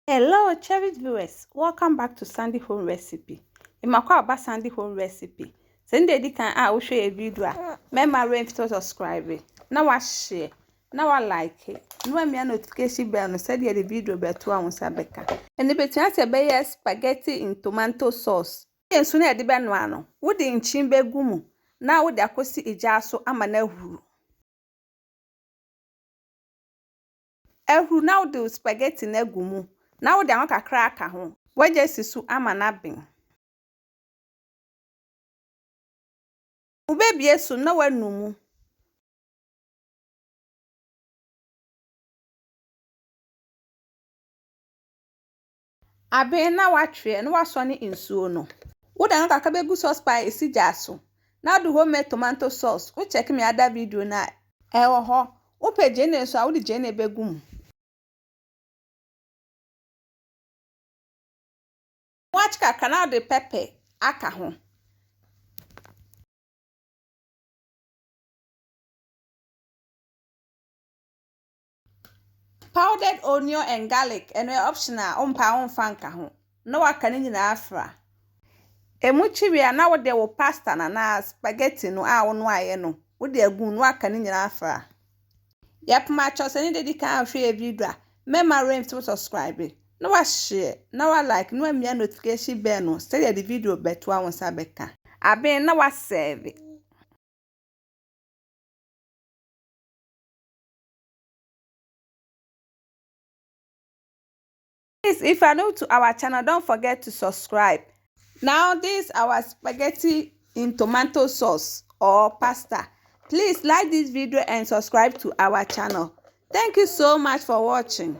Hello, cherished viewers. Welcome back to Sandy Home Recipe. Imakwa about Sandy Home Recipe. Send the can show a video. Remember to subscribe. Now I share. Now I like it. No me notification bell no said the video be to one sabeka. And the between say spaghetti in tomato sauce. Yen sooner the ben wano. Would in chimbe gumu. Now would akosi ijaso amana huru. Ehuru now do spaghetti na gumu. Now they want a cracker home. Why just su ama na bin. Ube biesu na wanumu. Abe na watwe na wasone insuo no. Wo da nka kabegu sauce pie esi jaso. Na do homemade tomato sauce. Wo check me other video na ewo ho. Wo page na so a wo di je na begum. Watch ka kana de pepper aka ho. Powdered onion and garlic and optional on fanka ho. No waka ni nyina afra. Emuchi wi na wo de wo pasta na spaghetti no a wo no aye no. Wo de agun no waka ni nyina afra. Yep ma cho se ni de kan hwe video. Remember to subscribe. No wa share, no wa like, no amia notification bell no. Stay the video beto a won sabeka. Aben na wa save. Please, if you are new to our channel, don't forget to subscribe. Now this our spaghetti in tomato sauce or pasta. Please like this video and subscribe to our channel. Thank you so much for watching.